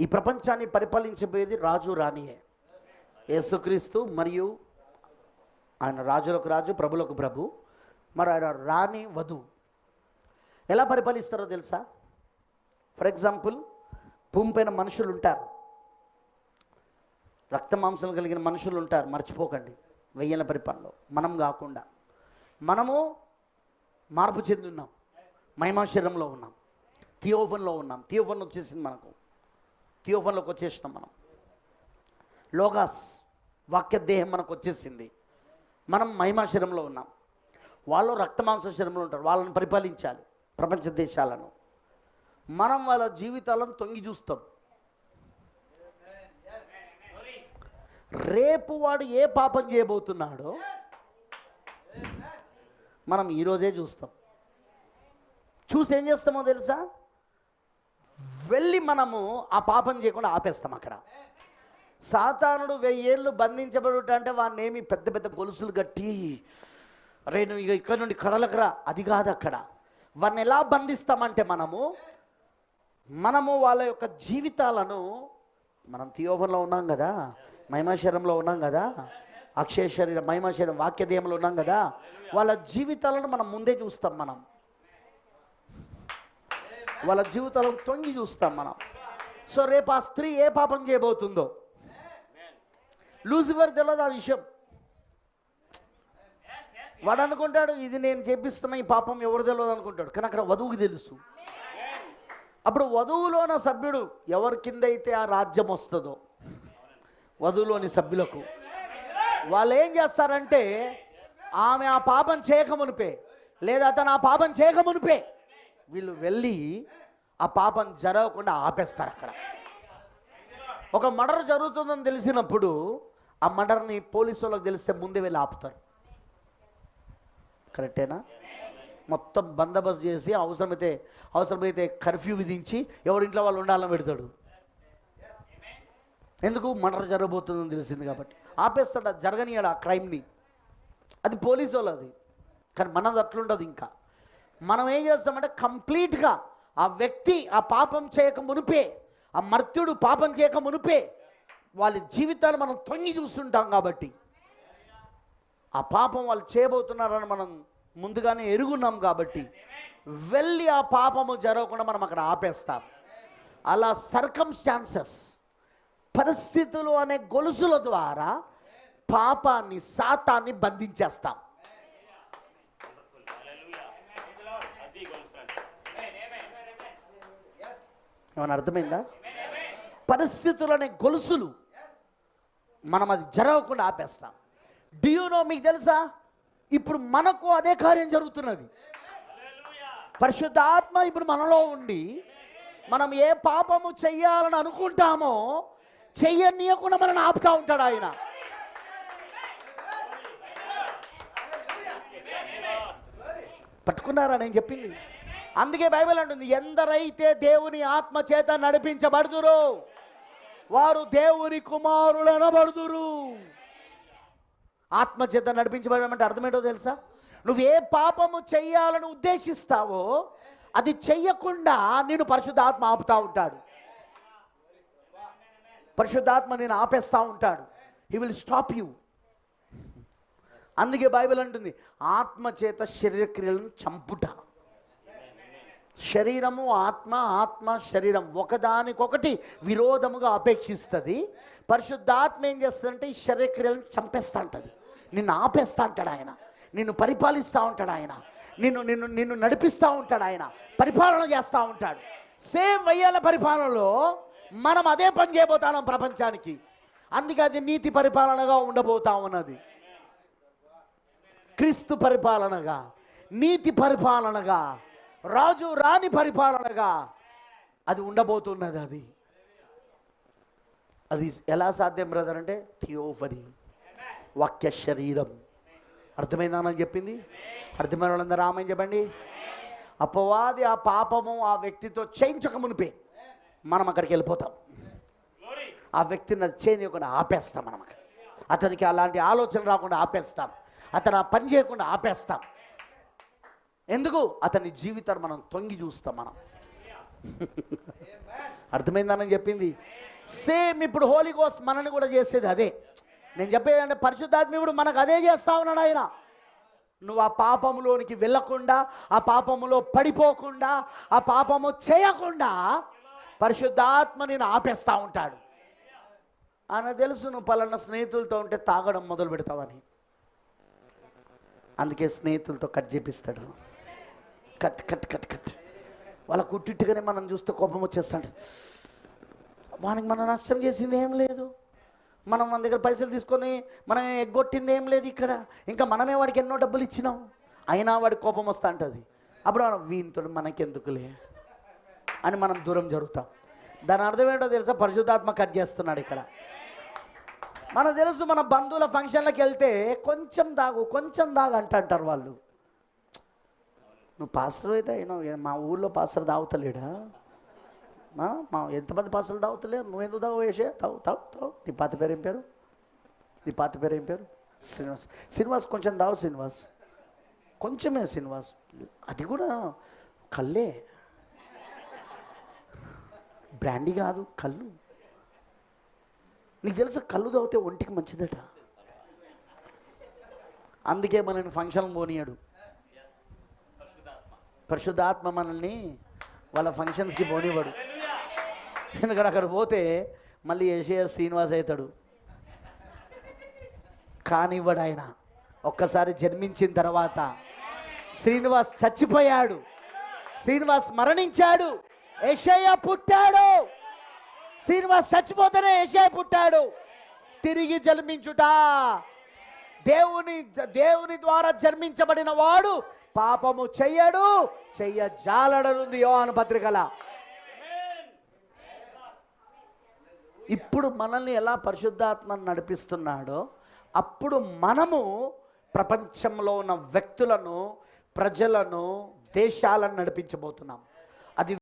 ఈ ప్రపంచాన్ని పరిపాలించబోయేది రాజు రాణియే, యేసుక్రీస్తు మరియు ఆయన రాజులకు రాజు ప్రభులకు ప్రభు. మరి ఆయన రాణి వధువు. ఎలా పరిపాలిస్తారో తెలుసా? ఫర్ ఎగ్జాంపుల్, భూమి పైన మనుషులు ఉంటారు, రక్త మాంసాలు కలిగిన మనుషులు ఉంటారు, మర్చిపోకండి. 1000 ఏళ్ల పరిపాలనలో మనం కాకుండా మనము మార్పు చెంది ఉన్నాం, మహిమా శరీరంలో ఉన్నాం, థియోఫన్లో ఉన్నాం. థియోఫన్ వచ్చేసింది మనకు, థియోఫన్లోకి వచ్చేసినాం మనం. లోగాస్ వాక్య దేహం మనకు వచ్చేసింది, మనం మహిమా శరీరంలో ఉన్నాం. వాళ్ళు రక్త మాంస శరీరంలో ఉంటారు, వాళ్ళని పరిపాలించాలి ప్రపంచ దేశాలను. మనం వాళ్ళ జీవితాలను తొంగి చూస్తాం. రేపు వాడు ఏ పాపం చేయబోతున్నాడో మనం ఈరోజే చూస్తాం. చూసి ఏం చేస్తామో తెలుసా? వెళ్ళి మనము ఆ పాపం చేయకుండా ఆపేస్తాం. అక్కడ సాతానుడు 1000 ఏళ్ళు బంధించబడుట అంటే వాడిని ఏమి పెద్ద పెద్ద గొలుసులు కట్టి అరే నువ్వు ఇక ఇక్కడ నుండి కదలకరా, అది కాదు. అక్కడ వాడిని ఎలా బంధిస్తామంటే మనము వాళ్ళ యొక్క జీవితాలను, మనం థియోఫన్లో ఉన్నాం కదా, మహిమా శరీరంలో ఉన్నాం కదా, అక్షయ శరీరం మహిమా శరీరం వాక్యదేహంలో ఉన్నాం కదా, వాళ్ళ జీవితాలను మనం ముందే చూస్తాం. మనం వాళ్ళ జీవితాలను తొంగి చూస్తాం మనం. సో రేపు ఆ స్త్రీ ఏ పాపం చేయబోతుందో లూసిఫర్ తెలియదు ఆ విషయం. వాడు అనుకుంటాడు ఇది నేను చేపిస్తున్న ఈ పాపం ఎవరు తెలియదు అనుకుంటాడు, కానీ అక్కడ వధువుకి తెలుసు. అప్పుడు వధువులోన సభ్యుడు ఎవరి కింద అయితే ఆ రాజ్యం వస్తుందో, వధువులోని సభ్యులకు వాళ్ళు ఏం చేస్తారంటే, ఆమె ఆ పాపం చేయకమునిపే లేదా అతను ఆ పాపం చేయకమునిపే వీళ్ళు వెళ్ళి ఆ పాపం జరగకుండా ఆపేస్తారు. అక్కడ ఒక మర్డర్ జరుగుతుందని తెలిసినప్పుడు ఆ మర్డర్ని పోలీసు వాళ్ళకి తెలిస్తే ముందే వెళ్ళి ఆపుతారు. కరెక్టేనా? మొత్తం బందోబస్తు చేసి అవసరమైతే కర్ఫ్యూ విధించి ఎవరింట్లో వాళ్ళు ఉండాలని పెడతాడు. ఎందుకు? మర్డర్ జరగబోతుందని తెలిసింది కాబట్టి ఆపేస్తాడు. అది జరగనియాడు ఆ క్రైమ్ని. అది పోలీసు వాళ్ళది. కానీ మనది అట్లుండదు. ఇంకా మనం ఏం చేస్తామంటే కంప్లీట్గా ఆ వ్యక్తి ఆ పాపం చేయక మునిపే, ఆ మర్త్యుడు పాపం చేయక మునిపే వాళ్ళ జీవితాలు మనం తొంగి చూస్తుంటాం. కాబట్టి ఆ పాపం వాళ్ళు చేయబోతున్నారని మనం ముందుగానే ఎరుగున్నాం. కాబట్టి వెళ్ళి ఆ పాపము జరగకుండా మనం అక్కడ ఆపేస్తాం. అలా సర్కమ్స్టాన్సెస్, పరిస్థితులు అనే గొలుసుల ద్వారా పాపాన్ని, సాతాన్ని బంధించేస్తాం. ఏమన్నా అర్థమైందా? పరిస్థితులు అనే గొలుసులు మనం అది జరగకుండా ఆపేస్తాం. డియూనో, మీకు తెలుసా ఇప్పుడు మనకు అదే కార్యం జరుగుతున్నది. పరిశుద్ధాత్మ ఇప్పుడు మనలో ఉండి మనం ఏ పాపము చెయ్యాలని అనుకుంటామో చెయ్యనీయకుండా మనల్ని ఆపుతా ఉంటాడు ఆయన. పట్టుకున్నారా నేను చెప్పింది? అందుకే బైబిల్ అంటుంది, ఎందరైతే దేవుని ఆత్మ చేత నడిపించబడుదురో వారు దేవుని కుమారులు అనబడుదురు. ఆత్మ చేత నడిపించబడడం అంటే అర్థమేంటో తెలుసా? నువ్వు ఏ పాపము చెయ్యాలని ఉద్దేశిస్తావో అది చెయ్యకుండా నేను పరిశుద్ధాత్మ ఆపుతా ఉంటాడు. పరిశుద్ధాత్మ నేను ఆపేస్తూ ఉంటాడు. He will stop you. అందుకే బైబిల్ అంటుంది, ఆత్మ చేత శరీరక్రియలను చంపుట. శరీరము ఆత్మ, ఆత్మ శరీరం ఒకదానికొకటి విరోధముగా అపేక్షిస్తుంది. పరిశుద్ధాత్మ ఏం చేస్తుందంటే ఈ శరీరక్రియలను చంపేస్తూ ఉంటుంది, నిన్ను ఆపేస్తూ ఉంటాడు ఆయన, నిన్ను పరిపాలిస్తూ ఉంటాడు ఆయన, నిన్ను నడిపిస్తూ ఉంటాడు ఆయన, పరిపాలన చేస్తూ ఉంటాడు. సేమ్ 1000 ఏళ్ల పరిపాలనలో మనం అదే పని చేయబోతున్నాం ప్రపంచానికి. అందుకే అది నీతి పరిపాలనగా ఉండబోతా ఉన్నది. క్రీస్తు పరిపాలనగా, నీతి పరిపాలనగా, రాజు రాణి పరిపాలనగా అది ఉండబోతున్నది. అది ఎలా సాధ్యం బ్రదర్ అంటే థియోఫనీ, వాక్య శరీరం. అర్థమైందని చెప్పింది? అర్థమైన వాళ్ళందరూ ఆమె చెప్పండి. అపవాది ఆ పాపము ఆ వ్యక్తితో చేయించక మునిపే మనం అక్కడికి వెళ్ళిపోతాం. ఆ వ్యక్తిని అది చేయకుండా ఆపేస్తాం. మనం అతనికి అలాంటి ఆలోచన రాకుండా ఆపేస్తాం. అతను ఆ పని చేయకుండా ఆపేస్తాం. ఎందుకు? అతని జీవితాన్ని మనం తొంగి చూస్తాం. మనం అర్థమైందని చెప్పింది. సేమ్ ఇప్పుడు హోలీ గోస్ట్ మనల్ని కూడా చేసేది అదే. నేను చెప్పేది అంటే పరిశుద్ధాత్ముడు మనకు అదే చేస్తా ఉన్నాడు. ఆయన నువ్వు ఆ పాపములోనికి వెళ్ళకుండా, ఆ పాపములో పడిపోకుండా, ఆ పాపము చేయకుండా పరిశుద్ధాత్మ నేను ఆపేస్తూ ఉంటాడు. ఆయన తెలుసు నువ్వు పలానా స్నేహితులతో ఉంటే తాగడం మొదలు పెడతావని, అందుకే స్నేహితులతో కట్ చేపిస్తాడు. కట్ కట్ కట్ కట్ వాళ్ళ కుట్టిట్టుగానే మనం చూస్తే కోపం వచ్చేస్తాడు. వానికి మనం నష్టం చేసింది ఏం లేదు, మనం మన దగ్గర పైసలు తీసుకొని మనం ఎగ్గొట్టింది ఏం లేదు ఇక్కడ. ఇంకా మనమే వాడికి ఎన్నో డబ్బులు ఇచ్చినాం, అయినా వాడికి కోపం వస్తూ ఉంటుంది. అప్పుడు మనం వీనితో మనకెందుకులే అని మనం దూరం జరుగుతాం. దాని అర్థం ఏంటో తెలుసా? పరిశుద్ధాత్మ కట్ చేస్తున్నాడు ఇక్కడ. మనకు తెలుసు, మన బంధువుల ఫంక్షన్లకు వెళ్తే కొంచెం దాగు అంటారు వాళ్ళు. నువ్వు పాస్టర్ అయితే అయినా మా ఊళ్ళో పాస్టర్ తాగుతలేడా? మా ఎంతమంది పాస్టర్లు తాగుతలేరు, నువ్వెందుకు తాగు వేసే తావు. నీ పాత పేరు ఏం పేరు? శ్రీనివాస్ కొంచెం తాగు శ్రీనివాస్, కొంచెమే శ్రీనివాస్, అది కూడా కళ్ళే, బ్రాండీ కాదు కళ్ళు. నీకు తెలుసు కళ్ళు తాగితే ఒంటికి మంచిదట. అందుకే మనల్ని ఫంక్షన్ పోనీయాడు. పరిశుద్ధాత్మ మనల్ని వాళ్ళ ఫంక్షన్స్కి పోనివ్వడు. ఎందుకంటే అక్కడ పోతే మళ్ళీ ఏషియా శ్రీనివాస్ అవుతాడు. కానివ్వడు ఆయన. ఒక్కసారి జన్మించిన తర్వాత శ్రీనివాస్ చచ్చిపోయాడు, శ్రీనివాస్ మరణించాడు, ఏషియా పుట్టాడు. శ్రీనివాస్ చచ్చిపోతేనే ఏషియా పుట్టాడు. తిరిగి జన్మించుట, దేవుని ద్వారా జన్మించబడిన వాడు పాపము చెయ్యడు, చెయ్యజాలడనుంది యోహాను పత్రికల. ఇప్పుడు మనల్ని ఎలా పరిశుద్ధాత్మ నడిపిస్తున్నాడో అప్పుడు మనము ప్రపంచంలో ఉన్న వ్యక్తులను, ప్రజలను, దేశాలను నడిపించబోతున్నాం. అది